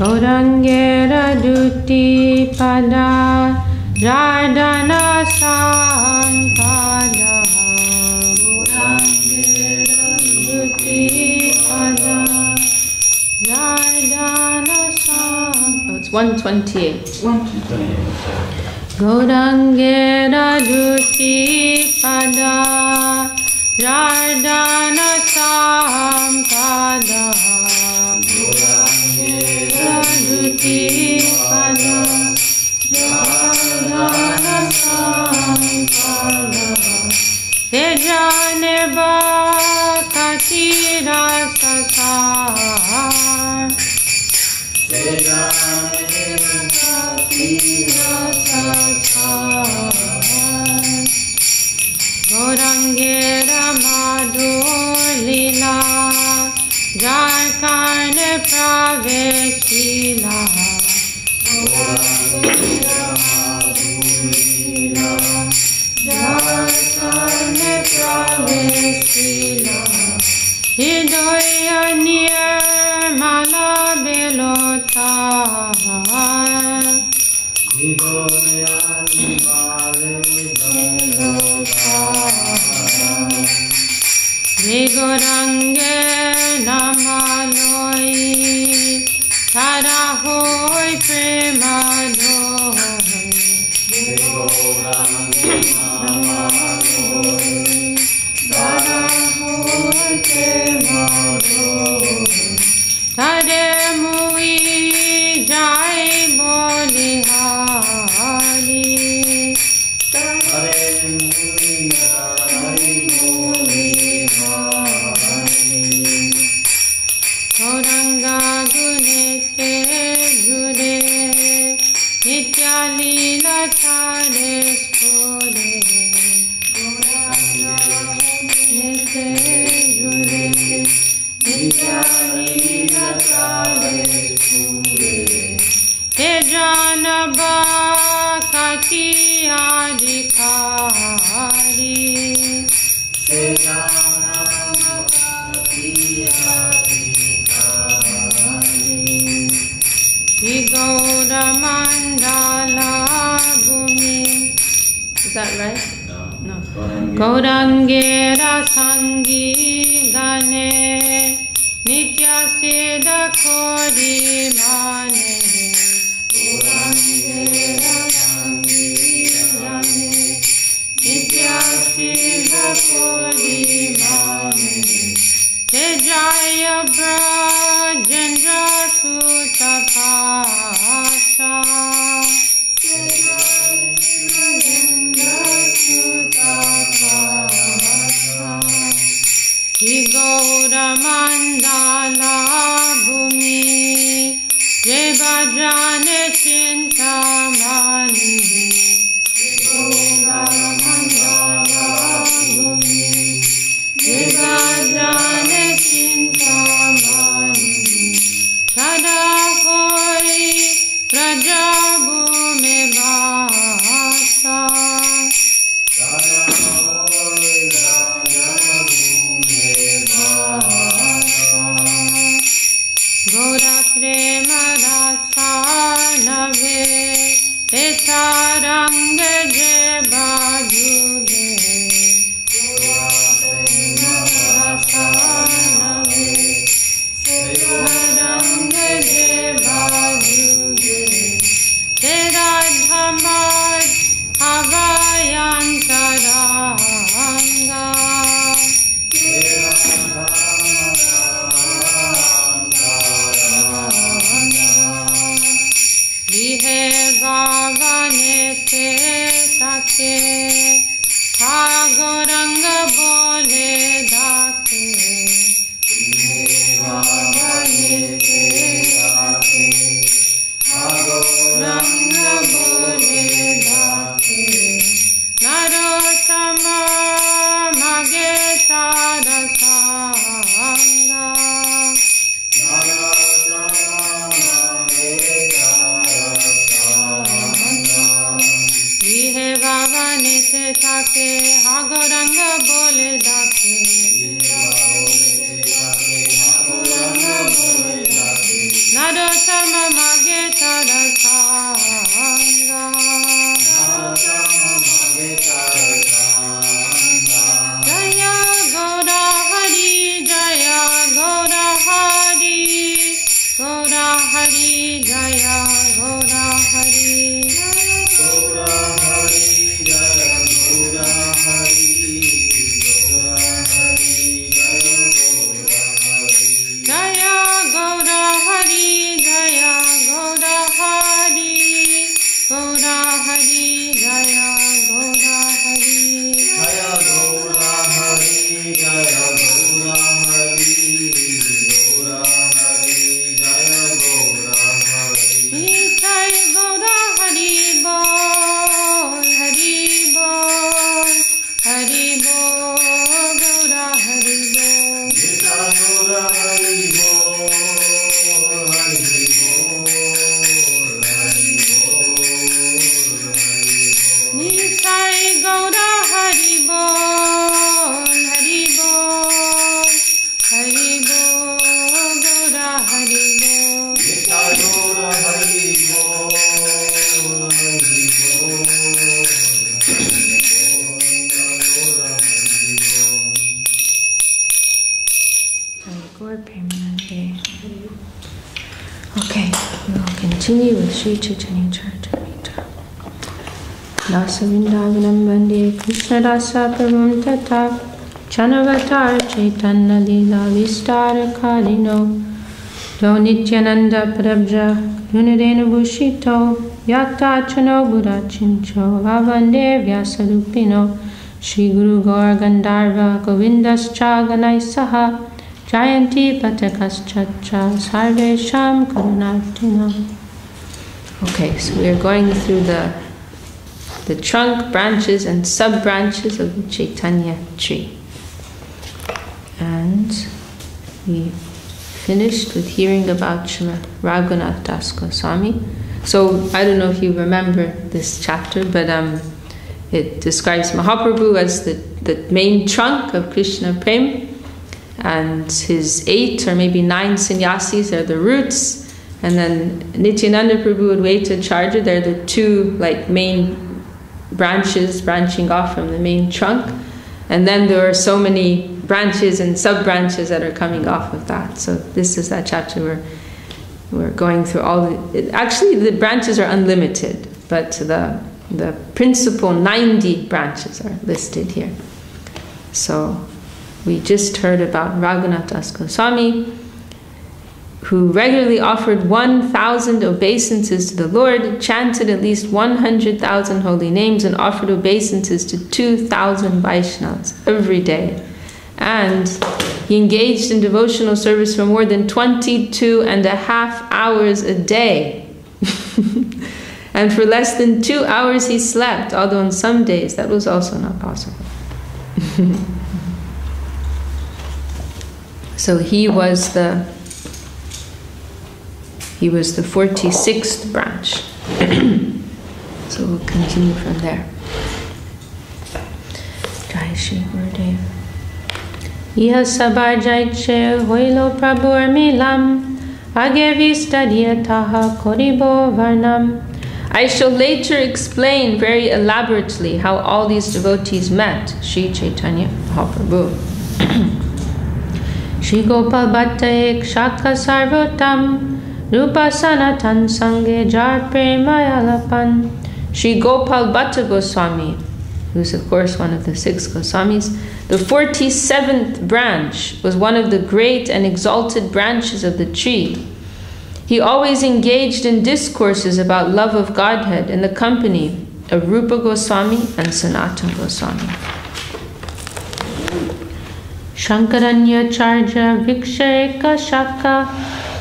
Gaurangera duti pada jardana sampada. Gaurangera duti pada jardana sampada. Oh, it's 128. 128. Gaurangera duti pada jardana sampada. Duti pada jardana sampada. Tejane bhakti rasa sar. Tejane bhakti rasa sar. Gaurangera madhur lila jar karne praveshila. Gaurangera madhur lila jar karne praveshila. Hidaya nirmala belotar. Hidaya nirmala belotar. Gaurangera maloi tara hoy premadoi. Gaurangera maloi tara hoy premadoi. Tare mui jai bolihari. Tare mui jai bolihari. Gauranga gunete jure nitya lila chare spore. Gauranga gunete jure nitya lila chare spore. Tejana bhakti adhikari. Tejana bhakti adhikari. Gaura mandala bhumi. Is that right? No. Gaurangera sangi gane nitya siddha kori mane. Gaurangera sangi gane nitya siddha kori mane. Tejaya brajendra sutta bhasha. Gaura mandala bhumi jai bhajane chintamani. Gaura mandala bhumi jai bhajane chintamani. Tada hoy praja bhume bhasa. Gaura prema rasa Okay, we'll continue with Sri Chaitanya Charitamrita. Dasa Vrindavanam Bande Krishna Dasa Prabhum Tata Chanavatar Chaitanya Lila Vistara Karino Do Nityananda Prabja Gunadena Bushito Yata Chano Burachincho Avande Vyasadupino Shri Guru Gaur Gandharva Govindas Chaganai Saha Jayanti Patakas Ch.Ch. Sarve Sham Karunartina. Okay, so we are going through the trunk, branches, and sub-branches of the Chaitanya tree. And we finished with hearing about Srimad Raghunath Das Goswami. So I don't know if you remember this chapter, but it describes Mahaprabhu as the main trunk of Krishna Prem, and his 8 or maybe 9 sannyasis are the roots, and then Nityananda Prabhu and Vaitacharya, they're the 2 main branches branching off from the main trunk, and then there are so many branches and sub-branches that are coming off of that. So this is that chapter where we're going through actually the branches are unlimited, but the principal 90 branches are listed here. So we just heard about Raghunath Das Goswami, who regularly offered 1,000 obeisances to the Lord, chanted at least 100,000 holy names, and offered obeisances to 2,000 Vaishnavas every day. And he engaged in devotional service for more than 22.5 hours a day. And for less than 2 hours he slept, although on some days that was also not possible. So he was the 46th branch. So we'll continue from there. Jai Shri Gurudev. Iha sabar Ch.Ch. hoilo prabhur milam agevi stadiyataha koribo varnam. I shall later explain very elaborately how all these devotees met Sri Chaitanya Mahaprabhu. Shri Gopal Bhatta Ek Shakha Sarvotam Rupa Sanatan Sange Jar Premayalapan. Shri Gopal Bhatta Goswami, who's of course one of the 6 Goswamis, the 47th branch, was one of the great and exalted branches of the tree. He always engaged in discourses about love of Godhead in the company of Rupa Goswami and Sanatana Goswami. Shankaranya Charja Viksha Eka Shaka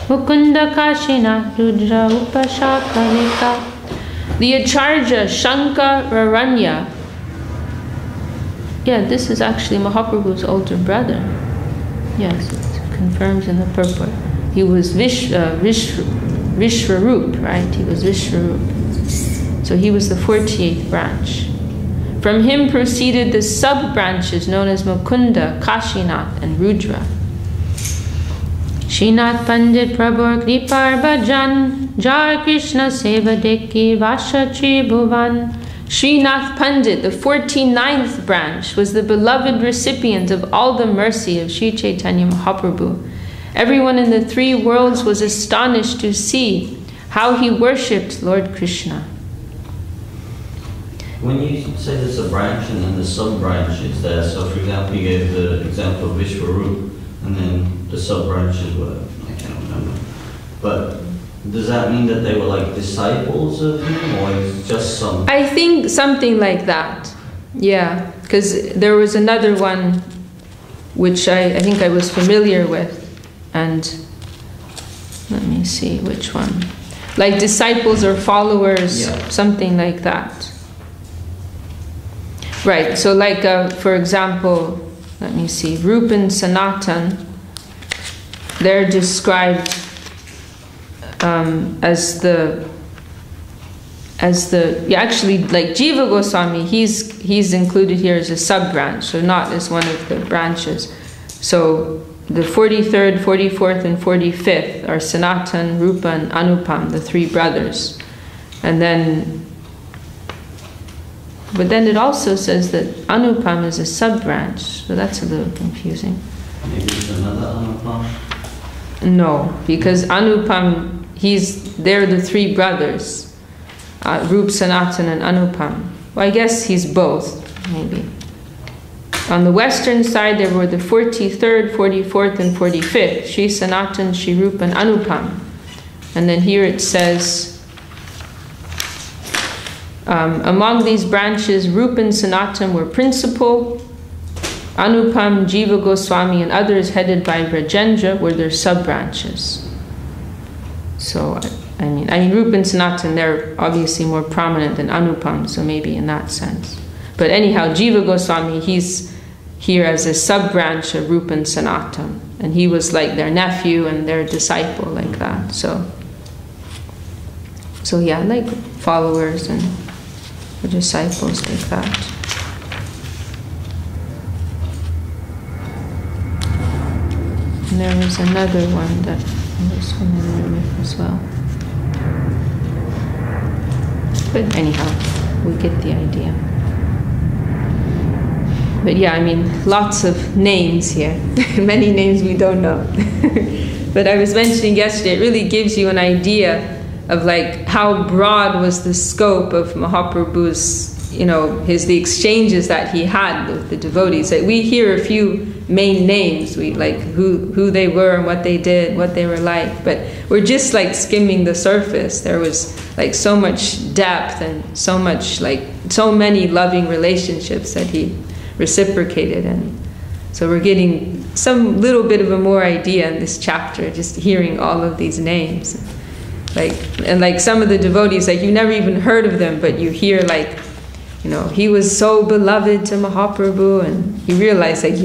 Mukunda Kashina Rudra Upashaka Leka. The Acharya Shankararanya. Yeah, this is actually Mahaprabhu's older brother. Yes, it confirms in the purport. He was Vishwarup, right? He was Vishwarup. So he was the 48th branch. From him proceeded the sub-branches known as Mukunda, Kashinath, and Rudra. Srinath Pandit Prabhur Kripar Bhajan Jar Krishna Seva Deki Vasha Tribhuvan. Srinath Pandit, the 49th branch, was the beloved recipient of all the mercy of Sri Chaitanya Mahaprabhu. Everyone in the 3 worlds was astonished to see how he worshipped Lord Krishna. When you say there's a branch and then the sub-branches there, so for example you gave the example of Vishwarup and then the sub-branches were, I can't remember, but does that mean that they were like disciples of him or just some? I think something like that, yeah, because there was another one which I think I was familiar with, and let me see which one, like disciples or followers, yeah. Something like that. Right, so like, for example, let me see, Rupa and Sanatan, they're described actually, like Jiva Goswami, he's included here as a sub-branch, so not as one of the branches. So the 43rd, 44th, and 45th are Sanatan, Rupa, and Anupam, the 3 brothers. And then, but then it also says that Anupam is a sub-branch, so that's a little confusing. Maybe it's another Anupam? No, because Anupam, they're the three brothers, Rup, Sanatan, and Anupam. Well, I guess he's both, maybe. On the western side, there were the 43rd, 44th, and 45th, Sri Sanatan, Sri Rup, and Anupam. And then here it says, among these branches, Rup and Sanatan were principal, Anupam, Jiva Goswami, and others headed by Rajendra were their sub-branches. So, I mean, Rup and Sanatan, they're obviously more prominent than Anupam, so maybe in that sense. But anyhow, Jiva Goswami, he's here as a sub-branch of Rup and Sanatan. And he was like their nephew and their disciple, like that. So yeah, like followers and disciples, like that. And there was another one that I was familiar with as well. But anyhow, we get the idea. But yeah, I mean, lots of names here. Many names we don't know. But I was mentioning yesterday, it really gives you an idea of like how broad was the scope of Mahaprabhu's, the exchanges that he had with the devotees. Like, we hear a few main names, we like who they were and what they did, what they were like, but we're just like skimming the surface. There was like so much depth and so many loving relationships that he reciprocated, and so we're getting some little bit of a more idea in this chapter, just hearing all of these names. Like some of the devotees, like you never even heard of them, but you hear like, he was so beloved to Mahaprabhu, and you realize like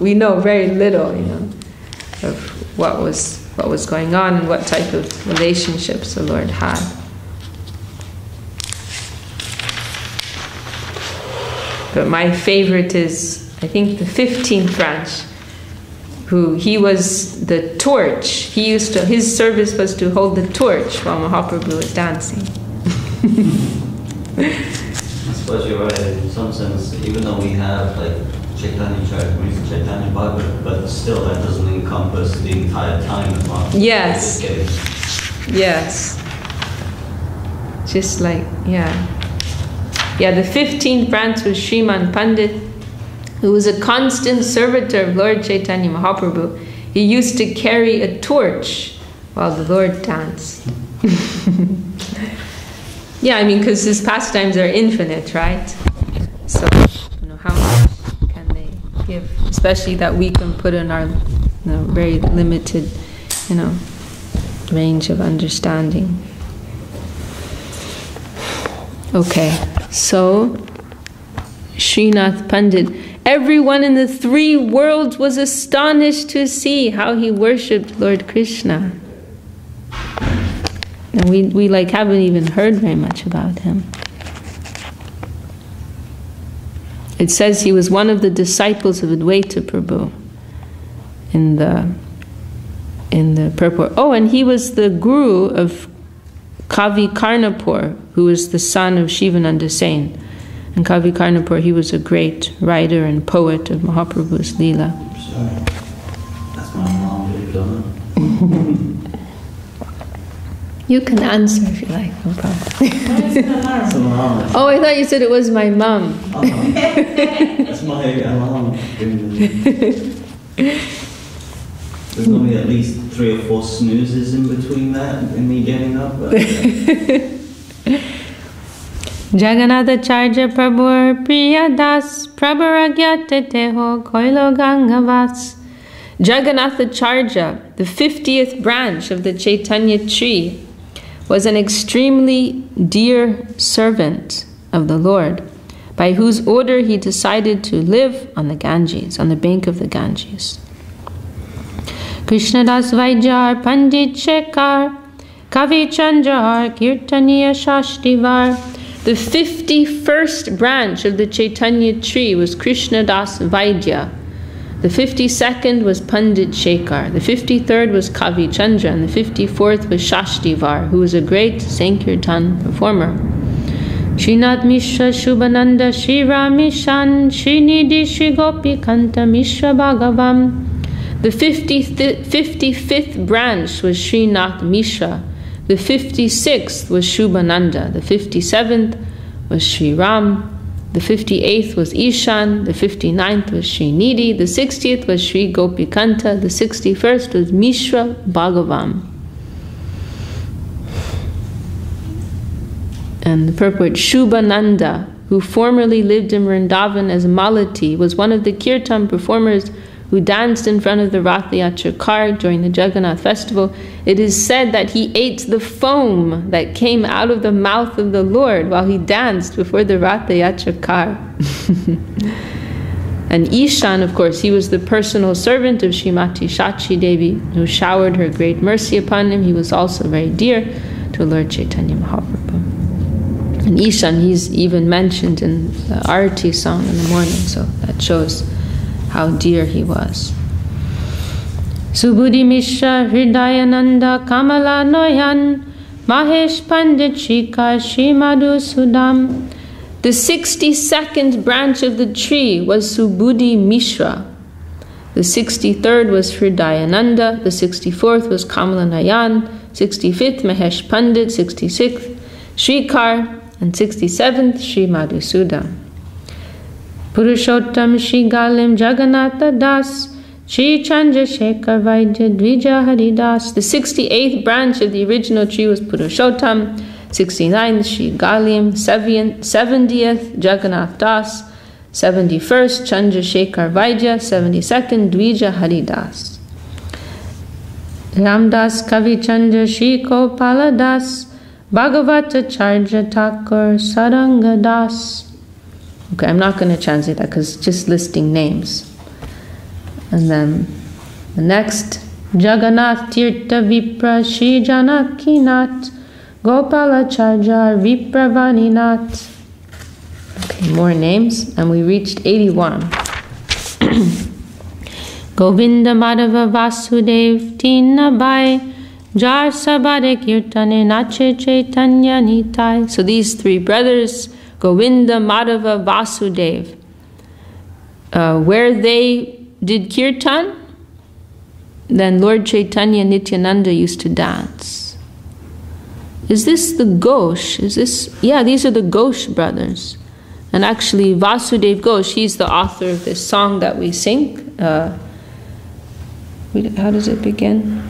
we know very little, of what was going on and what type of relationships the Lord had. But my favorite is, I think, the 15th branch, he was the torch. His service was to hold the torch while Mahaprabhu was dancing. I suppose you're right, in some sense, even though we have like Chaitanya Charitamrita, Chaitanya Bhagavat, but still that doesn't encompass the entire time of Mahaprabhu. Yes. Yes. Just like, yeah. Yeah, the 15th branch was Sriman Pandit, who was a constant servitor of Lord Chaitanya Mahaprabhu. He used to carry a torch while the Lord danced. Yeah, I mean, because his pastimes are infinite, right? So, how much can they give? Especially that we can put in our very limited, range of understanding. Okay, so Srinath Pandit, everyone in the three worlds was astonished to see how he worshipped Lord Krishna. And we haven't even heard very much about him. It says he was one of the disciples of Advaita Prabhu in the purport. Oh, and he was the guru of Kavi Karnapur, who was the son of Shivananda Sen. And Kavi Karnapur, he was a great writer and poet of Mahaprabhu's Leela. That's my mom, believe it or not. You can answer if you like, no problem. Mom. Oh, I thought you said it was my mum. That's my alarm. There's normally at least 3 or 4 snoozes in between that and me getting up. Jagannatha-charya Prabhur Priyadas Prabharagyate Koilo Gangavas. Jagannatha-charya, the 50th branch of the Chaitanya tree, was an extremely dear servant of the Lord, by whose order he decided to live on the Ganges, on the bank of the Ganges. Krishnadas Vaidjar Pandit Shekhar Kavi Chandrar Kirtaniya Shashtivar. The 51st branch of the Chaitanya tree was Krishnadas Vaidya. The 52nd was Pandit Shekhar. The 53rd was Kavi Chandra. And the 54th was Shashtivar, who was a great Sankirtan performer. Srinath Mishra Shubhananda Shri Ramishan Srinidhi Shri Gopi Kanta Mishra Bhagavam. The 55th branch was Srinath Mishra. The 56th was Shubhananda. The 57th was Sri Ram. The 58th was Ishan. The 59th was Sri Nidhi. The 60th was Sri Gopikanta. The 61st was Mishra Bhagavan. And the purport, Shubhananda, who formerly lived in Vrindavan as Malati, was one of the kirtan performers who danced in front of the Rath Yatra car during the Jagannath festival. It is said that he ate the foam that came out of the mouth of the Lord while he danced before the Rath Yatra car. And Ishan, of course, he was the personal servant of Srimati Ch.Ch. Devi, who showered her great mercy upon him. He was also very dear to Lord Chaitanya Mahaprabhu. And Ishan, he's even mentioned in the Arati song in the morning, so that shows how dear he was. Subudhi Mishra, Hridayananda, Kamala Noyan, Mahesh Pandit, Shikar, Shri Madhu Sudam. The 62nd branch of the tree was Subudhi Mishra. The 63rd was Hridayananda. The 64th was Kamala Nayan. 65th, Mahesh Pandit. 66th, Shrikar. And 67th, Shri Madhusudam. Purushottam Shri Galim Jagannatha Das, Shri Chandrasekhar Vaidya Dvija Haridas. The 68th branch of the original tree was Purushottam. 69th, Shri Galim. 70th, Jagannath Das. 71st, Chandrasekhar Vaidya. 72nd, Dvija Haridas. Ramdas Kavi Chandra Shri Kopala Das, Bhagavata Charja Thakur Saranga Das. Okay, I'm not going to translate that because it's just listing names. And then the next, Jagannath Tirtha Vipra Shri Janakinath Gopala Charja Vipravaninath. Okay, more names, and we reached 81. Govinda Madhava Vasudev Tina Bai Jar Sabare Kirtane Nache Chaitanya Nitai. So these three brothers, Govinda, Madhava, Vasudev, where they did kirtan, then Lord Chaitanya Nityananda used to dance. Is this the Ghosh? Is this? Yeah, these are the Ghosh brothers. And actually Vasudev Ghosh, he's the author of this song that we sing. How does it begin?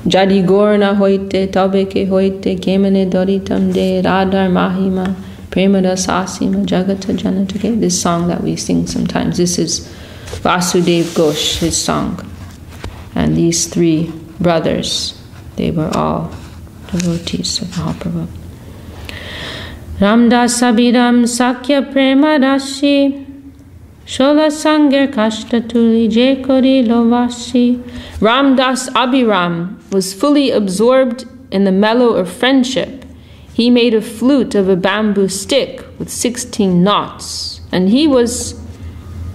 Jadi gorna hoite tabeke hoite kemane doritam de radar mahima premada sasima jagata janata. Okay, this song that we sing sometimes. This is Vasudev Ghosh, his song. And these three brothers, they were all devotees of Mahaprabhu. Ramdas Abhiram Sakya Prema Rashi Shola Sanger Kashtatuli Jekori Lovasi. Ramdas Abhiram was fully absorbed in the mellow of friendship. He made a flute of a bamboo stick with 16 knots. And he was,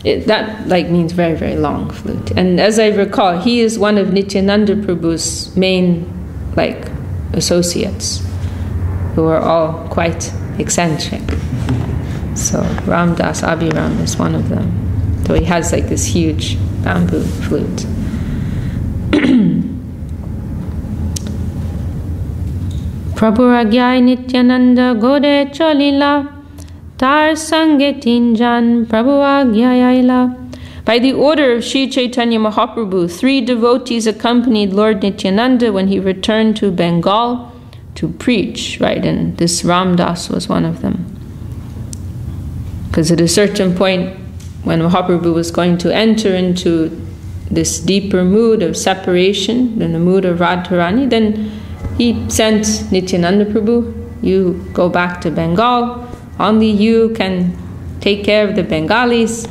that means very, very long flute. And as I recall, he is one of Nityananda Prabhu's main associates, who are all quite eccentric. So Ramdas Abhiram is one of them. So he has this huge bamboo flute. Prabhu Ragyai Nityananda Gode Cholila Tar Sange Tinjan Prabhu Agyayaila. By the order of Sri Chaitanya Mahaprabhu, 3 devotees accompanied Lord Nityananda when he returned to Bengal to preach, right? And this Ramdas was one of them. Because at a certain point, when Mahaprabhu was going to enter into this deeper mood of separation, in the mood of Radharani, then he sent Nityananda Prabhu, you go back to Bengal, only you can take care of the Bengalis.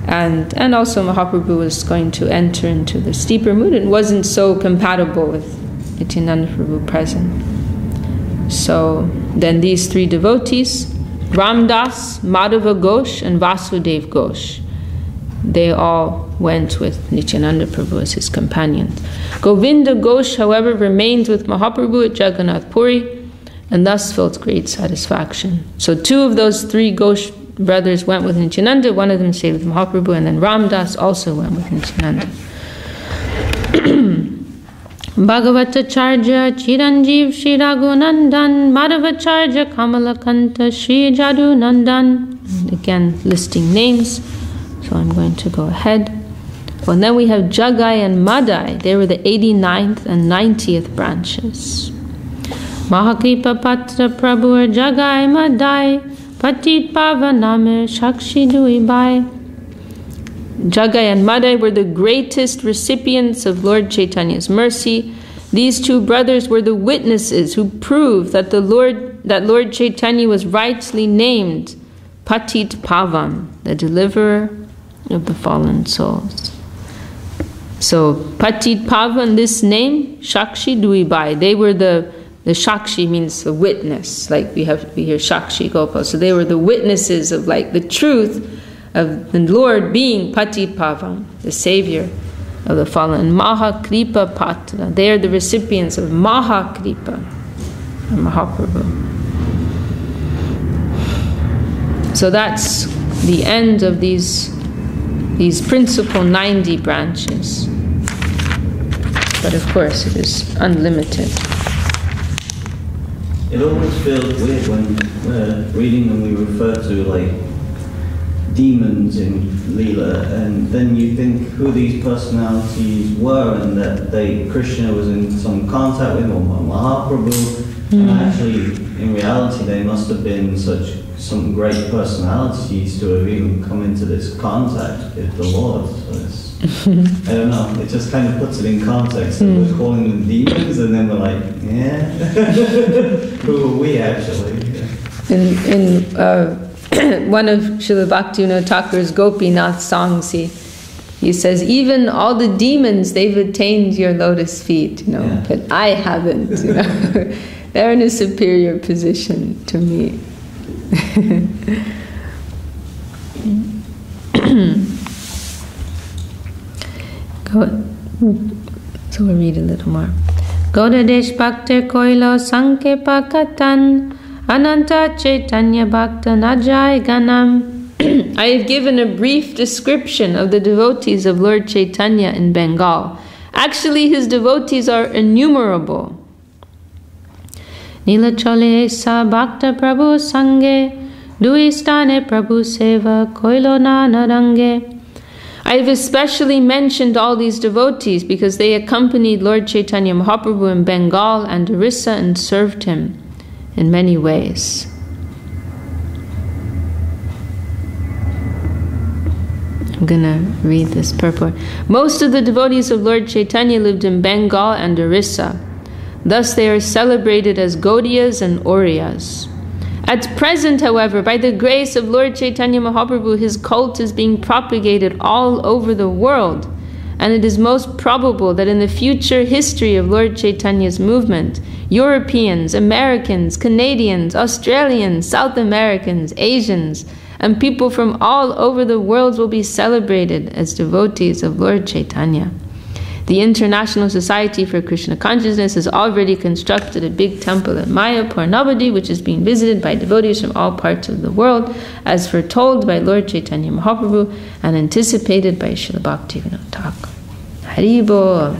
And also Mahaprabhu was going to enter into this deeper mood. It wasn't so compatible with Nityananda Prabhu present. So then these 3 devotees, Ramdas, Madhava Ghosh, and Vasudev Ghosh, they all went with Nityananda Prabhu as his companions. Govinda Ghosh, however, remained with Mahaprabhu at Jagannath Puri and thus felt great satisfaction. So 2 of those 3 Ghosh brothers went with Nityananda. One of them stayed with Mahaprabhu, and then Ramdas also went with Nityananda. Bhagavata-charja Chiranjeev Shri Raghunandan Madhavacharya Kamalakanta Shri Jadunandan. Again, listing names. So I'm going to go ahead. Well, and then we have Jagai and Madai. They were the 89th and 90th branches. Mahakripa Patra Prabhu Jagai Madai Patit Pavanamir Shakshi Duibai. Jagai and Madai were the greatest recipients of Lord Chaitanya's mercy. These two brothers were the witnesses who proved that Lord Chaitanya was rightly named Patit Pavan, the deliverer of the fallen souls. So Patit Pavan, this name, Shakshi Duibai, they were the Shakshi means the witness, like we hear Shakshi Gopal. So they were the witnesses of like the truth of the Lord being Patit Pavan, the savior of the fallen. Mahakripa Patra, they are the recipients of Mahakripa, Mahaprabhu. So that's the end of these principal 90 branches. But of course it is unlimited. It always feels weird when we're reading and we refer to like demons in Leela, and then you think who these personalities were and that Krishna was in some contact with, or Mahaprabhu, and actually in reality they must have been some great personalities to have even come into this contact with the Lord. So it's, I don't know, it just kind of puts it in context. We're calling them demons and then we're like, yeah, who are we actually? In one of Srila Bhaktivinoda Thakur's Gopinath songs, he says, even all the demons, they've attained your lotus feet, but I haven't, They're in a superior position to me. So we'll read a little more. Godadesh Bhaktir Koilo Sanke Pakatan Ananta Chaitanya Bhakta Najai Ganam. I have given a brief description of the devotees of Lord Chaitanya in Bengal. Actually, his devotees are innumerable. Nilachale sa Bhakta Prabhu Sange Duistane Prabhu Seva Koilo Narange. I have especially mentioned all these devotees because they accompanied Lord Chaitanya Mahaprabhu in Bengal and Orissa and served him in many ways. I'm going to read this purport. Most of the devotees of Lord Chaitanya lived in Bengal and Orissa. Thus they are celebrated as Gaudiyas and Auriyas. At present, however, by the grace of Lord Chaitanya Mahaprabhu, his cult is being propagated all over the world, and it is most probable that in the future history of Lord Chaitanya's movement, Europeans, Americans, Canadians, Australians, South Americans, Asians, and people from all over the world will be celebrated as devotees of Lord Chaitanya. The International Society for Krishna Consciousness has already constructed a big temple at Mayapur, Navadvip, which is being visited by devotees from all parts of the world, as foretold by Lord Chaitanya Mahaprabhu and anticipated by Srila Bhaktivinoda Thakur. Haribol.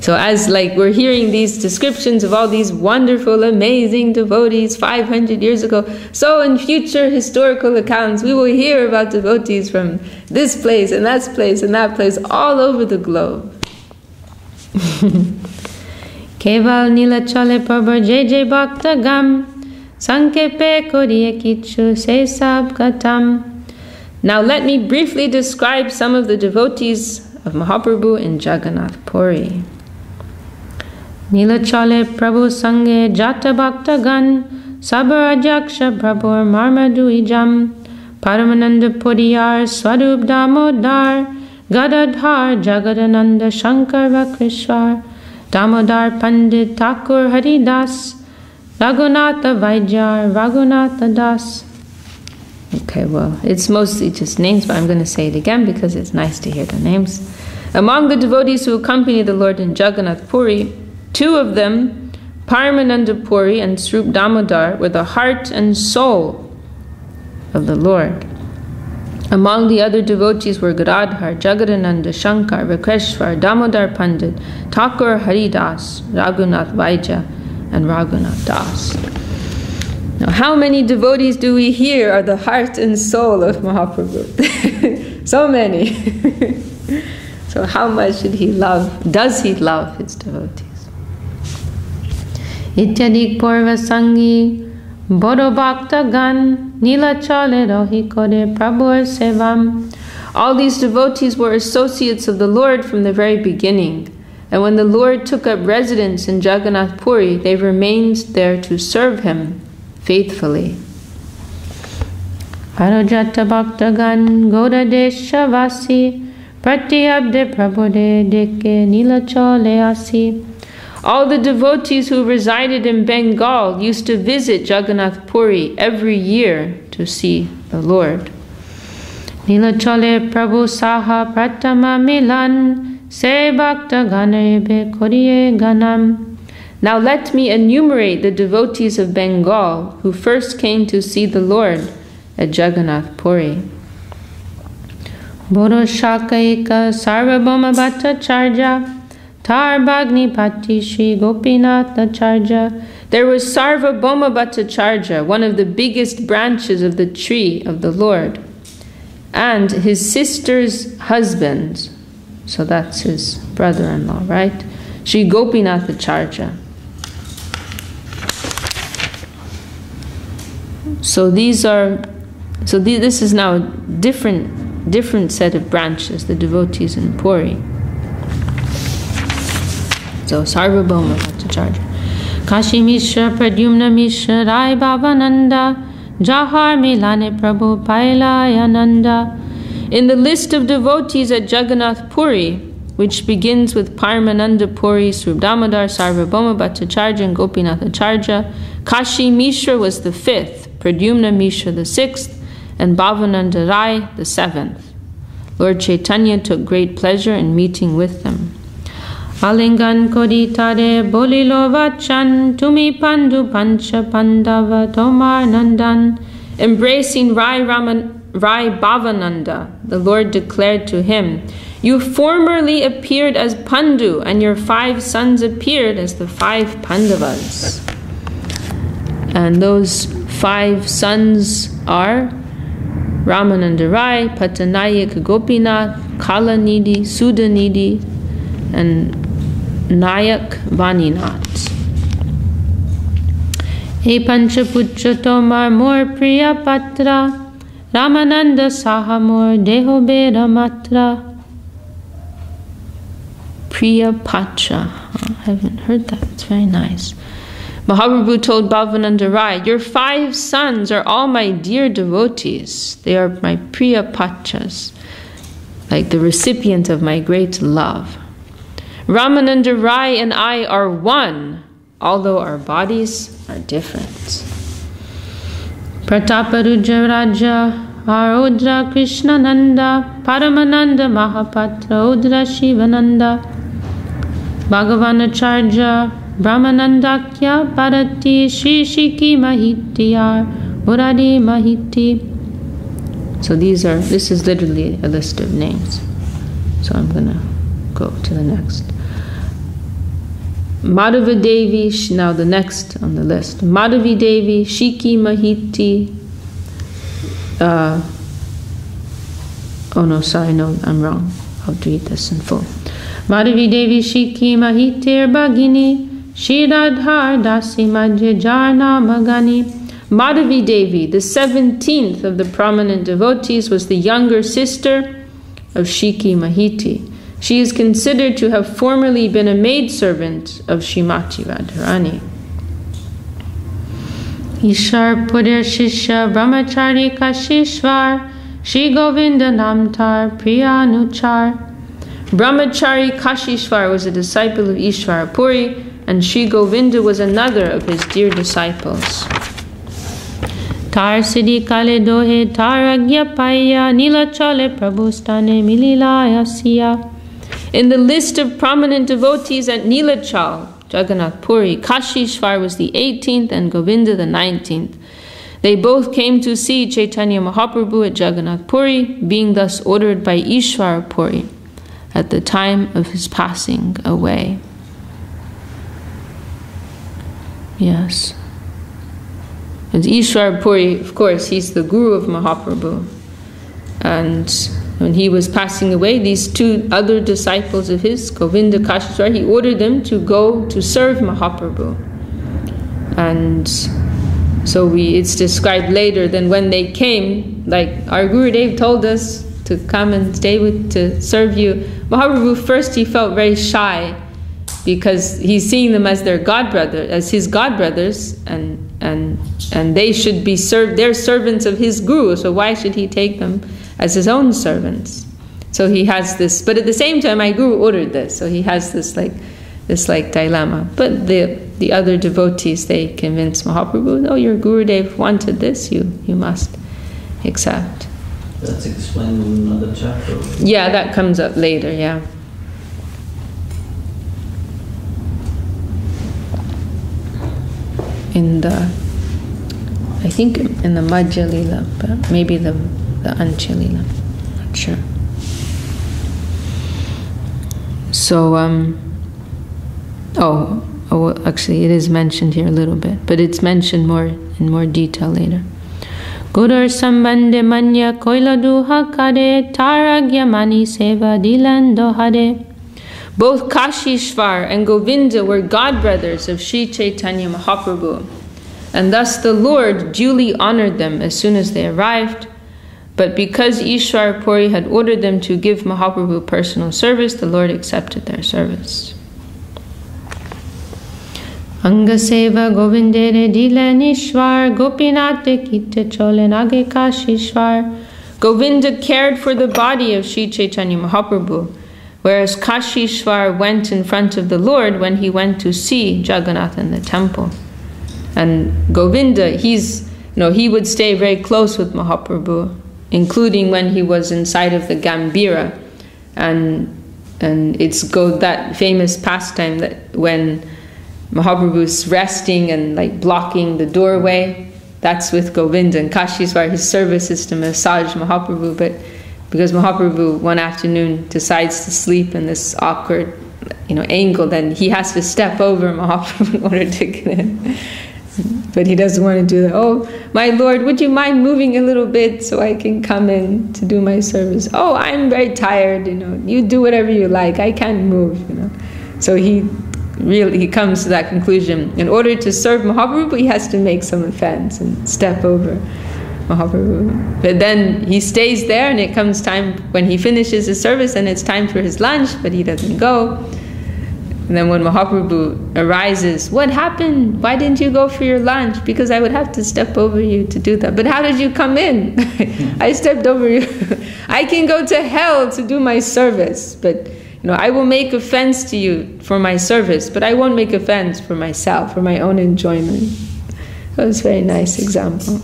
So as we're hearing these descriptions of all these wonderful, amazing devotees 500 years ago, so in future historical accounts we will hear about devotees from this place and that place and that place all over the globe. Keval nilachale prabha Ch.Ch bhakta gam sankepe koriye kichu se sab katam. Now let me briefly describe some of the devotees of Mahaprabhu in Jagannath Puri. Nilachale Prabhu Sange Jata Bhakta Gan Sabar Ajaksha Prabhu Marmadu Ijam Paramananda Puriyar Swarup Damodar Gadadhar Jagadananda Shankar Vakrishwar Damodar Pandit Thakur Haridas Raghunatha Vaidjar Raghunatha Das. Okay, well, it's mostly just names, but I'm going to say it again because it's nice to hear the names. Among the devotees who accompany the Lord in Jagannath Puri, two of them, Paramananda Puri and Swarup Damodar, were the heart and soul of the Lord. Among the other devotees were Gadadhar, Jagadananda, Shankar, Rakeshwar, Damodar Pandit, Thakur Haridas, Raghunath Vaidya, and Raghunath Das. Now, how many devotees do we hear are the heart and soul of Mahaprabhu? So many. So how much does he love his devotees? Ityadik Purva Sangi Bodo Bhakta Gan Nila Chale Rohi Kore Prabhur Sevam. All these devotees were associates of the Lord from the very beginning. And when the Lord took up residence in Jagannath Puri, they remained there to serve him faithfully. Arojata Bhakta Gan Goda Desha Vasi Pratyabde Prabhude Deke Nila Chale Asi. All the devotees who resided in Bengal used to visit Jagannath Puri every year to see the Lord. Nilachale Prabhu Saha Pratama Milan Se Bhakta Ganarebe Koriye Ganam. Now let me enumerate the devotees of Bengal who first came to see the Lord at Jagannath Puri. Bodo Shakaika Sarvabhauma Bhattacharya Tar Bhagni Pati Shri Gopinath Acharya. There was Sarvabhauma Bhattacharya, one of the biggest branches of the tree of the Lord, and his sister's husband, so that's his brother-in-law, right? Shri Gopinath Acharya. This is now a different set of branches, the devotees in Puri. So Sarvabhauma Bhattacharya. Kashi Mishra Pradyumna Mishra Rai Bhavananda Jahar Milane Prabhu Pailayananda. In the list of devotees at Jagannath Puri, which begins with Paramananda Puri, Srudamodar, Sarvabhauma Bhattacharya, and Gopinath Acharya, Kashi Mishra was the 5th, Pradyumna Mishra the 6th, and Bhavananda Rai the 7th. Lord Chaitanya took great pleasure in meeting with them. Alingan koditare bolilo vachan tumi pandu pancha pandava tomar nandan. Embracing Rai Bhavananda, the Lord declared to him, "You formerly appeared as Pandu, and your 5 sons appeared as the 5 Pandavas." And those 5 sons are Ramananda Rai, Patanayak Gopinath, Kalanidhi, Sudanidhi, and Nayak Vaninath. He Panchaputra Tomar Mor Priya Patra, Ramananda Saha Mor Deho Bera Matra. Priya Patra. I haven't heard that. It's very nice. Mahaprabhu told Bhavananda Rai, "Your 5 sons are all my dear devotees. They are my Priya Patras, like the recipient of my great love. Ramananda Rai and I are one, although our bodies are different." Prataparudra Raja Arudra Krishnananda Paramananda Mahapatra Udra Shivananda Bhagavan Acharya Brahmanandakya Bharati Shishiki Mahitiyar Uradi Mahiti. So this is literally a list of names. So I'm going to go to the next. Madhava Devi, now the next on the list. Madhavi Devi, Shiki Mahiti. I'm wrong. I'll read this in full. Madhavi Devi, Shiki Mahitir Bhagini, Shiradhar Dasi Madhya Jarna Magani. Madhavi Devi, the 17th of the prominent devotees, was the younger sister of Shiki Mahiti. She is considered to have formerly been a maidservant of Srimati Radharani. Ishar Pudir Shishya Brahmachari Kashishvar Shri Govinda Namtar Priyanuchar. Brahmachari Kashishvar was a disciple of Ishvara Puri, and Shri Govinda was another of his dear disciples. Tar Siddhi Kale Dohe Tar Agya Paya Nila Chale Prabhustane Mililaya Siya. In the list of prominent devotees at Nilachal, Jagannath Puri, Kashishvar was the 18th and Govinda the 19th. They both came to see Chaitanya Mahaprabhu at Jagannath Puri, being thus ordered by Ishwara Puri at the time of his passing away. Yes. And Ishwara Puri, of course, he's the guru of Mahaprabhu. And when he was passing away, these two other disciples of his, Govinda, Kashishwar, he ordered them to go to serve Mahaprabhu. And so it's described later that when they came, like our Gurudev told us to come and to serve you. Mahaprabhu first he felt very shy because he's seeing them as his godbrothers, and they should be served. They're servants of his guru, so why should he take them as his own servants? So he has this, but at the same time, my guru ordered this, so he has this dilemma. But the other devotees, they convince Mahaprabhu, oh, your Gurudev wanted this, you must accept. That's explained in another chapter. Yeah, that comes up later, yeah. I think in the Madhya Lila, but maybe the Ancha Lila, not sure. So, actually it is mentioned here a little bit, but it's mentioned in more detail later. Gurur sambandhe manya koila duha kare taragya mani seva dilan dohare. Both Kashishvar and Govinda were godbrothers of Sri Chaitanya Mahaprabhu, and thus the Lord duly honored them as soon as they arrived. But because Ishwara Puri had ordered them to give Mahaprabhu personal service, the Lord accepted their service. Anga seva Govindere dilen Ishwar Gopinath kitte cholen age Kashishvar. Govinda cared for the body of Sri Chaitanya Mahaprabhu, whereas Kashishvar went in front of the Lord when he went to see Jagannath in the temple. And Govinda, he would stay very close with Mahaprabhu, including when he was inside of the Gambira. And it's that famous pastime that when Mahaprabhu's resting and blocking the doorway, that's with Govinda. And Kashishvar, his service is to massage Mahaprabhu, but because Mahaprabhu one afternoon decides to sleep in this awkward angle, then he has to step over Mahaprabhu in order to get in. But he doesn't want to do that. Oh, my Lord, would you mind moving a little bit so I can come in to do my service? Oh, I'm very tired, you do whatever you like, I can't move, So he comes to that conclusion. In order to serve Mahaprabhu, he has to make some offense and step over Mahaprabhu. But then he stays there, and it comes time when he finishes his service and it's time for his lunch, but he doesn't go. And then when Mahaprabhu arises, what happened? Why didn't you go for your lunch? Because I would have to step over you to do that. But how did you come in? I stepped over you. I can go to hell to do my service, but I will make offense to you for my service, but I won't make offense for myself, for my own enjoyment. That was a very nice example.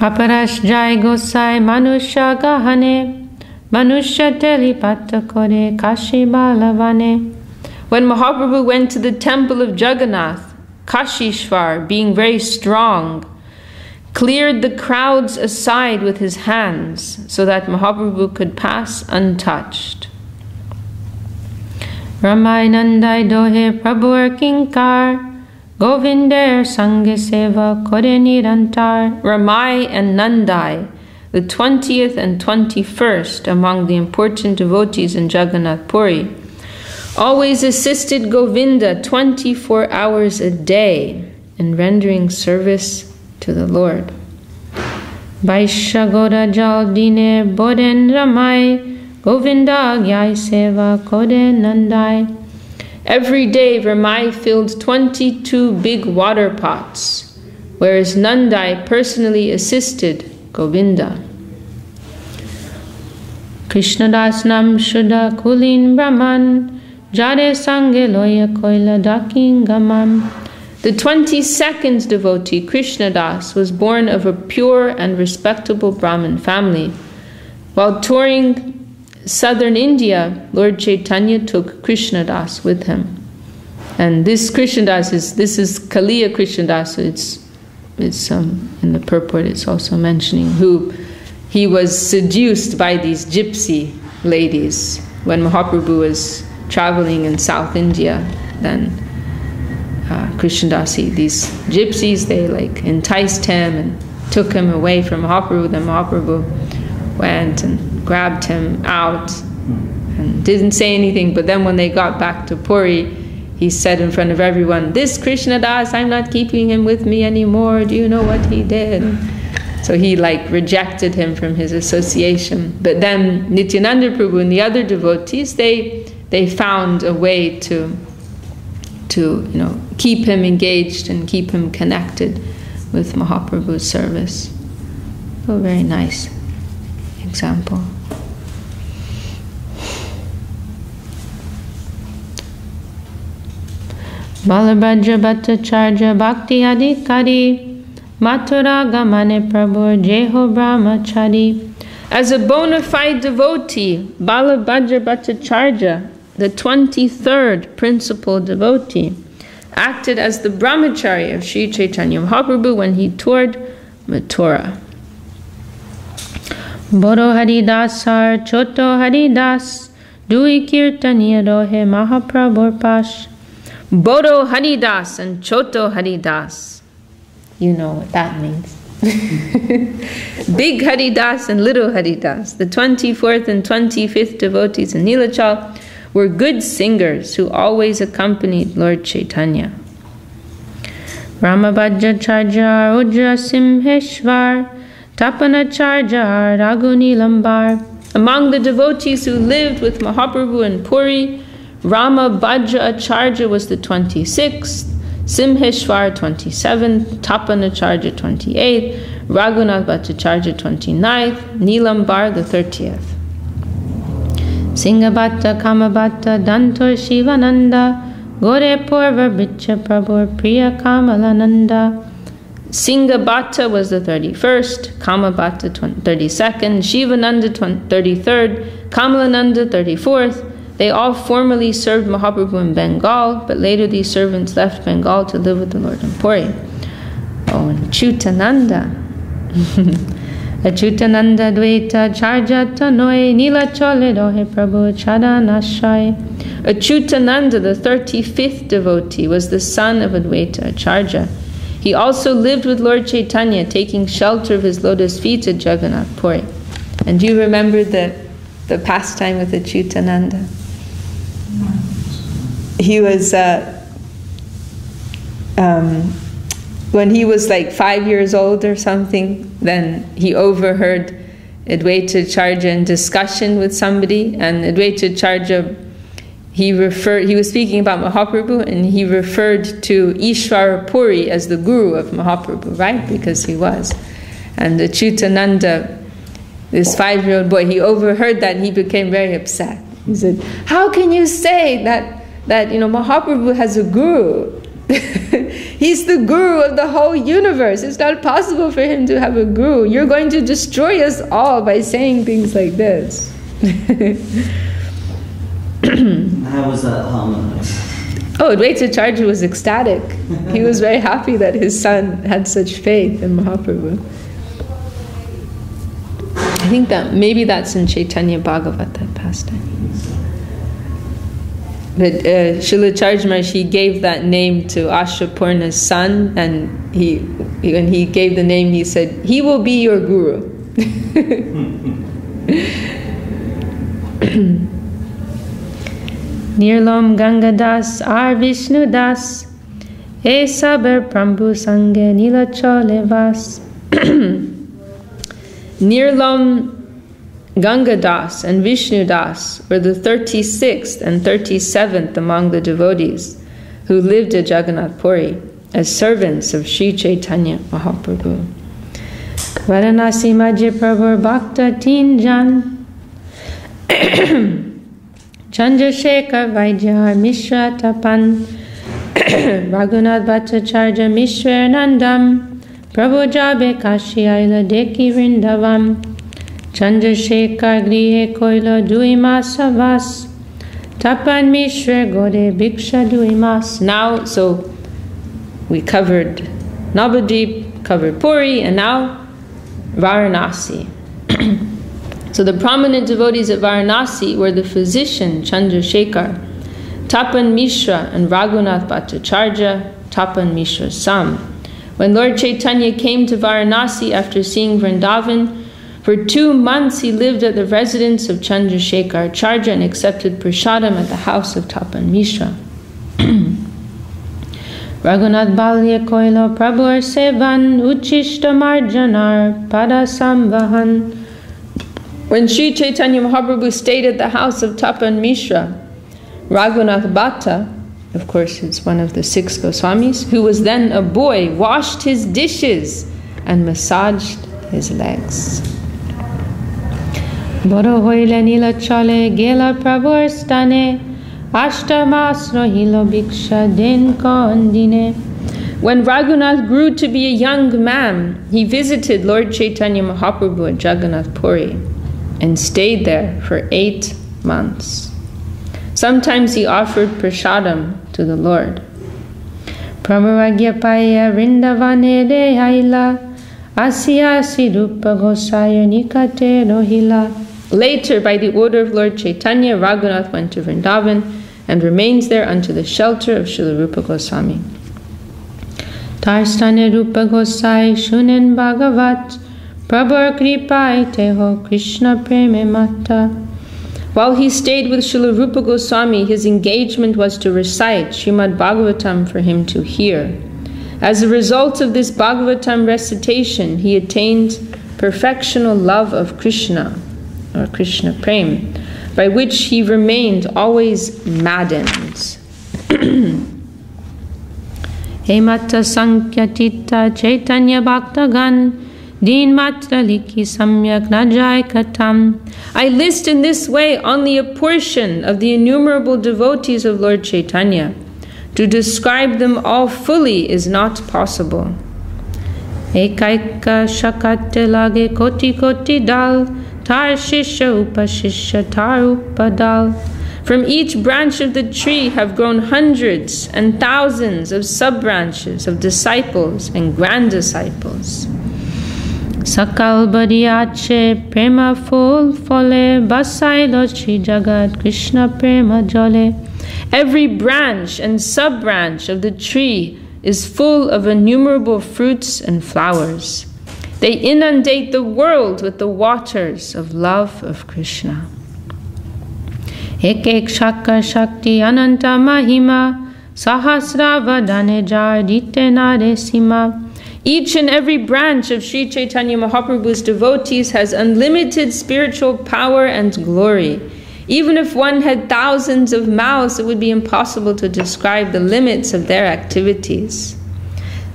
Aparash jai gosai manusha gahane manusha telipata kore kashi balavane. When Mahaprabhu went to the temple of Jagannath, Kashishvar, being very strong, cleared the crowds aside with his hands so that Mahaprabhu could pass untouched. Ramai Nandai dohe Prabhuar kinkar Govinder sange seva kore nirantar. Ramai and Nandai, the 20th and 21st among the important devotees in Jagannath Puri, always assisted Govinda 24 hours a day in rendering service to the Lord. Vaishagora jaldine boden ramai Govinda gyai seva kore nandai. Every day Ramai filled 22 big water pots, whereas Nandai personally assisted Govinda. Krishnadas nam shuddha kulin brahman jare sange loya koila daking gamam. The 22nd devotee, Krishnadas, was born of a pure and respectable Brahmin family. While touring southern India, Lord Chaitanya took Krishnadas with him. And this Krishnadas this is Kaliya Krishnadas. It's in the purport it's also mentioning who he was seduced by these gypsy ladies when Mahaprabhu was traveling in South India. Then Krishnadasi, these gypsies, they like enticed him and took him away from Mahaprabhu. Then Mahaprabhu went and grabbed him out and didn't say anything. But then when they got back to Puri, he said in front of everyone, "This Krishnadas, I'm not keeping him with me anymore. Do you know what he did?" So he like rejected him from his association. But then Nityananda Prabhu and the other devotees, they found a way to keep him engaged and keep him connected with Mahaprabhu's service. A very nice example. Balabhadra Bhattacharya Bhakti Adhikari Mathura Gamane Prabhu Jeho Brahmachari. As a bona fide devotee, Balabhadra Bhattacharya, the 23rd principal devotee, acted as the brahmachari of Sri Chaitanya Mahaprabhu when he toured Mathura. Bodo Haridasar Choto Haridas Dui Kirtaniya Rohe Mahaprabhur Pash. Bodo Haridas and Choto Haridas. You know what that means. Big Haridas and little Haridas, the 24th and 25th devotees in Nilachal, were good singers who always accompanied Lord Chaitanya. Ramabhajacharya Rudra Simheshwar Tapanacharya Raguni Lambar. Among the devotees who lived with Mahaprabhu in Puri, Ramabhadra Acharya was the 26th, Simheshwar 27th, Tapanacharya 28th, Raghunath Bhattacharya 29th, Nilambar the 30th. Singhabhatta Kamabhatta Dantor Shivananda Gore Purva Bicha Prabhu Priya Kamalananda. Singhabhatta was the 31st, Kamabhatta 32nd, Shivananda 33rd, Kamalananda 34th. They all formerly served Mahaprabhu in Bengal, but later these servants left Bengal to live with the Lord in Puri. Oh, and Chutananda. Achutananda Dvaita Charja Tanoi Nila Chole Rohe Prabhu Chadanashai. Achutananda, the 35th devotee, was the son of Advaita Acharya. He also lived with Lord Chaitanya, taking shelter of his lotus feet at Jagannath Puri. And do you remember the pastime with Achutananda? He was, when he was like 5 years old or something, then he overheard Advaita Acharya in discussion with somebody, and Advaita Acharya, he was speaking about Mahaprabhu, and he referred to Ishvara Puri as the guru of Mahaprabhu, right? Because he was. And the Chutananda, this 5-year-old boy, he overheard that and he became very upset. He said, "How can you say that Mahaprabhu has a guru? He's the guru of the whole universe. It's not possible for him to have a guru. You're going to destroy us all by saying things like this." How was that harmonized? Oh, Advaita Acharya was ecstatic. He was very happy that his son had such faith in Mahaprabhu. I think that maybe that's in Chaitanya Bhagavat, that pastime. But Srila Acharya Maharaj, he gave that name to Ashapurna's son, and when he gave the name, he said, "He will be your guru." Nirlam Gangadas Ar Vishnu Das E Sabar Prabhu Sange Nilachale Vas. Nirlam Gangadas and Vishnu Das were the 36th and 37th among the devotees who lived at Jagannath Puri as servants of Sri Chaitanya Mahaprabhu. Varanasi Majya Prabhu Bhakta Tinjan Chandrasekhar Vaidya Mishra Tapan Raghunath Bhattacharya Mishra Nandam Prabhu Jabe Kashi Aila Deki Vrindavam Chandrasekhar Grihe Koila Dui Masavas Tapan Mishra Gode Bhiksha Duimas. Now, so we covered Navadvip, covered Puri, and now Varanasi. So the prominent devotees at Varanasi were the physician Chandrasekhar, Tapan Mishra, and Raghunath Bhattacharya, Tapan Mishra's son. When Lord Chaitanya came to Varanasi after seeing Vrindavan, for 2 months he lived at the residence of Chandrasekhar Acharya and accepted prasadam at the house of Tapan Mishra. Raghunath Balya Koilo Prabhur Sevan Uchishta Marjanar Padasamvahan. When Sri Chaitanya Mahaprabhu stayed at the house of Tapan Mishra, Raghunath Bhatta, of course it's one of the 6 Goswamis, who was then a boy, washed his dishes and massaged his legs. Boro hoile nila chale gela prabhur stane ashtamas rohilo bhiksha den kondine. When Raghunath grew to be a young man, he visited Lord Chaitanya Mahaprabhu at Jagannath Puri and stayed there for 8 months. Sometimes he offered prasadam to the Lord. Prabhavagya paya rindavane de haila asya sirupa gosaya nikate rohila. Later, by the order of Lord Chaitanya, Raghunath went to Vrindavan and remains there unto the shelter of Srila Rupa Goswami. Tarstane Rupa Gosai shunen bhagavat prabhur kripai teho Krishna preme mata. While he stayed with Srila Rupa Goswami, his engagement was to recite Srimad Bhagavatam for him to hear. As a result of this Bhagavatam recitation, he attained perfectional love of Krishna, or Krishna Prem, by which he remained always maddened. Hemata Sankyatita Chaitanya Bhaktagan Din Matra Liki Samyak Najai Katam. I list in this way only a portion of the innumerable devotees of Lord Chaitanya. To describe them all fully is not possible. Ekaika Shakate Lage Koti Koti Dal Tar Shisha Upashisha Tar Upadal. From each branch of the tree have grown hundreds and thousands of sub-branches of disciples and grand disciples. Sakal Badiache Prema Ful Fole Basai Lochi Jagat Krishna Prema Jole. Every branch and sub-branch of the tree is full of innumerable fruits and flowers. They inundate the world with the waters of love of Krishna. Ek ek shakar shakti ananta mahima sahasra vadane jar dite nare sima. Each and every branch of Sri Chaitanya Mahaprabhu's devotees has unlimited spiritual power and glory. Even if one had thousands of mouths, it would be impossible to describe the limits of their activities.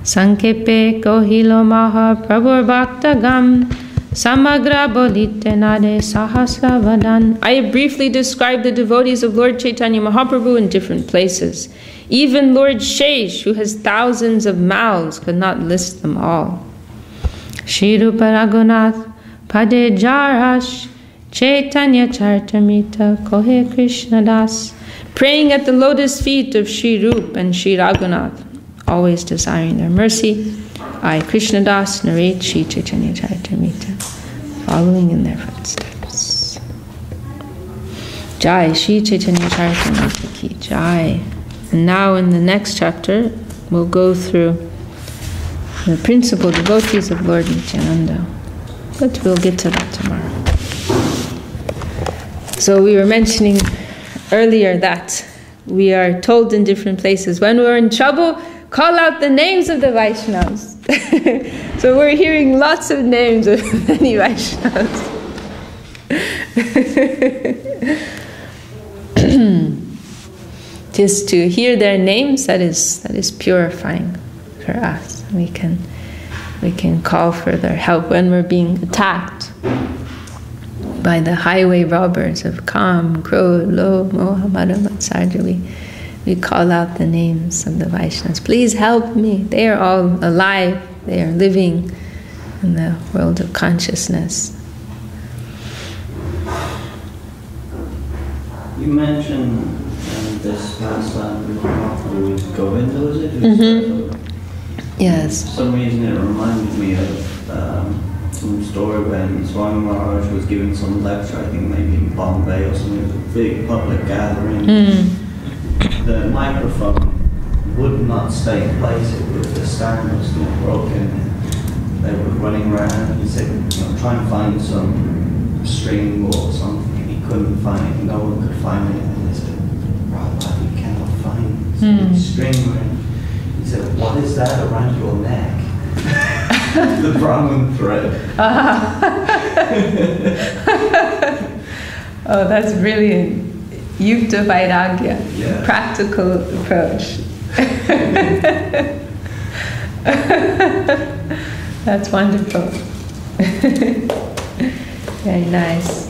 Sankepe kohilo maha prabhur bhaktagam samagra bolite nade sahasra vadan. I have briefly described the devotees of Lord Chaitanya Mahaprabhu in different places. Even Lord Ch.Ch, who has thousands of mouths, could not list them all. Shri Rupa Raghunath Pade Jarash Chaitanya Charitamrita Kohe Krishna Das. Praying at the lotus feet of Shri Rup and Shri Raghunath, always desiring their mercy, I, Krishna Das, narrate Shri Chaitanya Charitamrita, following in their footsteps. Jai, Shri Chaitanya Charitamrita ki Jai. And now in the next chapter, we'll go through the principal devotees of Lord Nityananda. But we'll get to that tomorrow. So we were mentioning earlier that we are told in different places, when we're in trouble, call out the names of the Vaishnavas. So we're hearing lots of names of many Vaishnavas. Just to hear their names, that is purifying for us. We can call for their help when we're being attacked by the highway robbers of Kam, Krodh, Lobh, Moha, Mada, Matsarja. We call out the names of the Vaishnavas. Please help me. They are all alive. They are living in the world of consciousness. You mentioned this pastime with Govinda, was it? Yes. For some reason it reminded me of some story when Swami Maharaj was giving some lecture, I think maybe in Bombay or something, it was a big public gathering. The microphone would not stay in place, the stand was broken. They were running around. He said, try and find some string or something. And he couldn't find it. No one could find it. And they said, Prabhupada, we cannot find string. He said, what is that around your neck? The Brahman thread. Oh, that's brilliant. Yukta Vairagya. Yeah. Practical approach. That's wonderful. Very nice.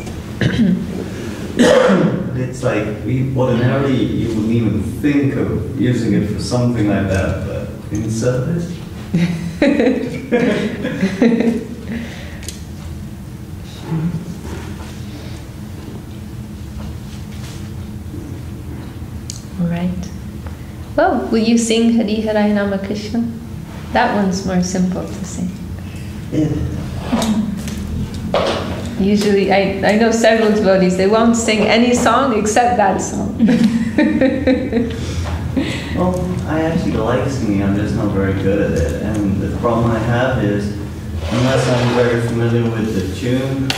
It's like, ordinarily you wouldn't even think of using it for something like that, but in service. All right. Well, will you sing Hari Hari Nama Krishna? That one's more simple to sing. Yeah. Usually, I know several devotees, they won't sing any song except that song. Well, I actually like singing, I'm just not very good at it. And the problem I have is, unless I'm very familiar with the tune,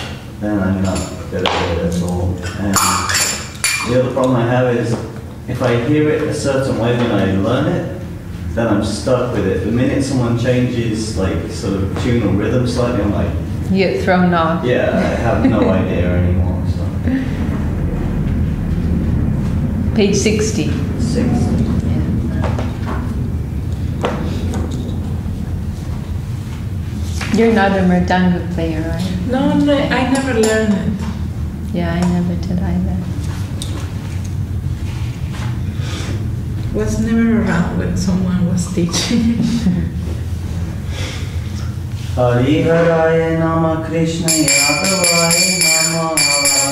then I'm not good at it at all. And the other problem I have is, if I hear it a certain way when I learn it, then I'm stuck with it. The minute someone changes like sort of tune or rhythm slightly, I'm like, You get thrown off. yeah, I have no idea anymore. So. Page 60. 60. You're not a mridanga player, are you? No, I never learned it. Yeah, I never did either. Was never around when someone was teaching. Hari Haraya Nama Krishna Yadavaya Namaha.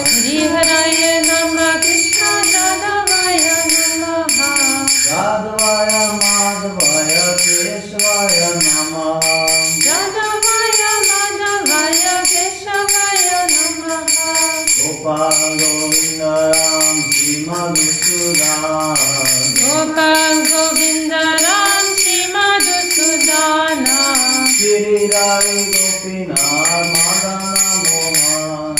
Hari Haraya Nama Krishna Yadavaya Namaha. Yadavaya Madhavaya Keshvaya Namaha. Yadavaya Madhavaya Keshavaya Namaha. Gopal Govinda Ram Srimadhusudan. Gopal Govinda Ram Srimadhusudana. Giridhari Gopinath Madana Mohan.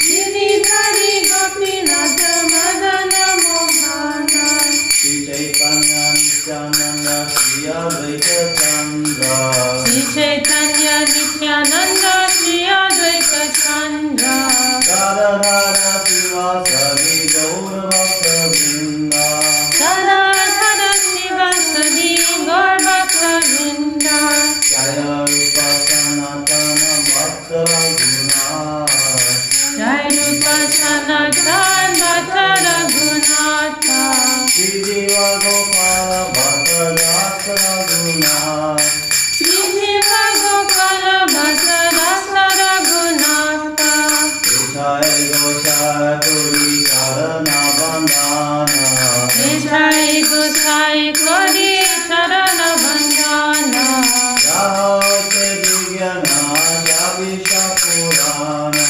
Giridhari Gopinath Madana Mohana. Shri Chaitanya Nityananda Shri Advaita Chandra. Shri Chaitanya Nityananda Shri Advaita Chandra. Radharara Sivasadi Gaura Bhakta Vrinda. Radharara Sivasadi Gaura Bhakta Vrinda. Jaya Rupa Sanatana Bhakta Raghunath. Jai Rupa Sanatan Bhatta Raghunatha. Shri Jiva Gopala Bhatta Rasa Raghunath. Shri Jiva Gopala Bhatta Rasa Raghunatha. Jai Gosai Puri Charana Bandhana. Jai Gosai Kori Charana Bandhana. Jahate Vigyana Javisha Purana.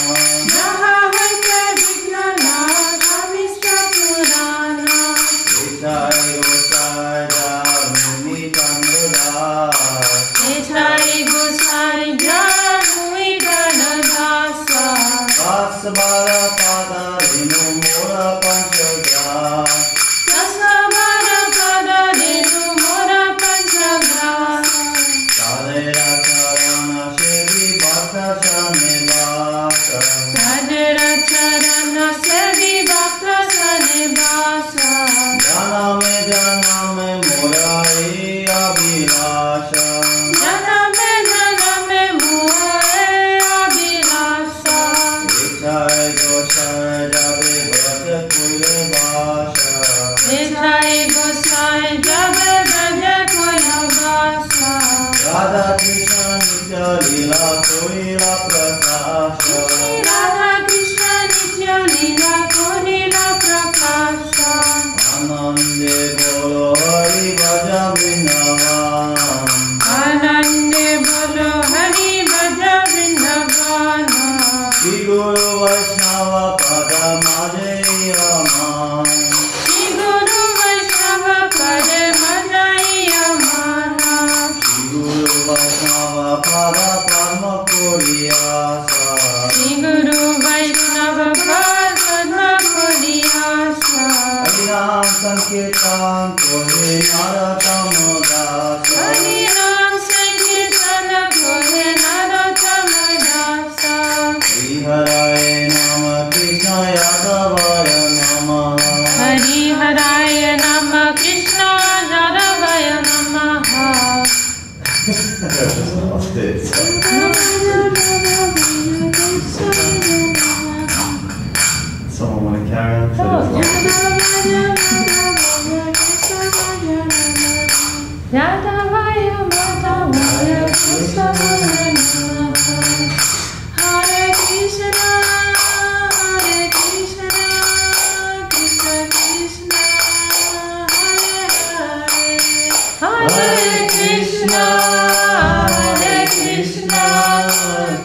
Jahate Vigyana Javisha Purana. Jai Gosai Jamuni Chandradas. Jai Gosai Jamuni Chandradas. Vasabara Pada Dinu Mora Panchagra. Vasabara Pada Dinu Mora Panchagra. Sadera Charana Shevi Bhakta Shanivasa. Sadera Charana Sevi Bhakta Sanivasa. Janame Janame Murai Abhilasha. Janame Janame Muare Abhilasha. Jai Gosai Jabe Bhaja Kule Basha. Jai Gosai Jabe Bhaja Kula Basa. Radha Krishna Nitya Lila Koila Prakasha. Radha Krishna Nitya Lila Korila Prakasha. Bhajayaman. Shri Guru Vaishnava Pada Bhajayamana. Shri Guru Vaishnava Pada Padma Kuriyasa. Shri Guru Vaishnava Pada Padma Kuriyasa. Harinam Sankirtan Kore Naratam Dasa. Harinam Sankirtana Kore Naratam Dasa. Hariharaya Nama Krishna Yadavaya Namaha. Hariharaya Nama Krishna Yadavaya Namaha. Someone want to carry on? Yadavaya Madhavaya Krishnavaya Namaha. Hare Krishna, Hare Krishna, Krishna Krishna, Hare Hare. Hare Krishna, Hare Krishna,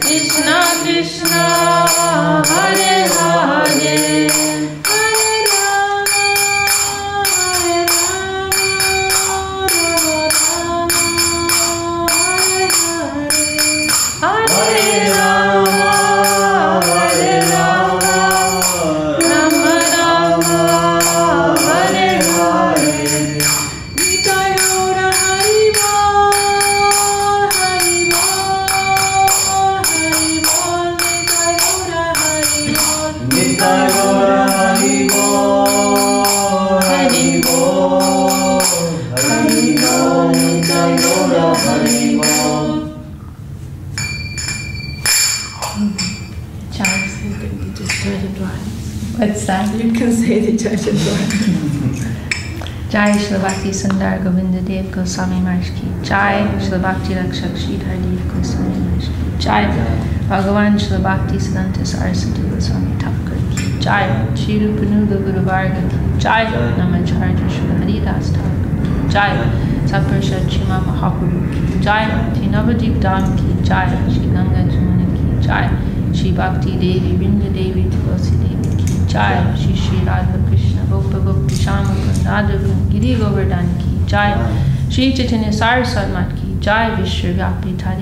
Krishna Krishna, Hare Hare. Hare Rama, Hare Rama, Hare Rama, Hare Rama, Rama Rama, Hare Hare. Nitai Gaura Hari Bol, Hari Bol, Hari Bol, Nitai Gaura Hari Bol. Nitai Gaura Hari Bol, Hari Bol, Hari Bol, Nitai Gaura Hari Bol. Charles, you can just started right. What's that? You can say the church is right. Jai Shri Bhakti Sundar Govinda Dev Goswami Maharaj ki Jai. Shri Bhakti Rakshak Sridhar Dev Goswami Maharaj ki Jai. Bhagavan Shri Bhakti Siddhanta Saraswati Goswami Thakur ki Jai. Shri Rupanuga Guru Varga ki Jai. Namacharya Shri Haridas Thakur ki Jai. Saparshad Shima Mahaprabhu ki Jai. Shri Navadip Dham ki Jai. Shri Ganga Jamuna ki Jai. Shri Bhakti Devi Vrinda Devi Tulasi Devi ki Jai. Shri Shri Radha Krishna Gopa Gopti Shama Radha Giri Govardhan ki Jai. Shri Chaitanya Saraswat Mat ki Jai. Vishwavyapi Tari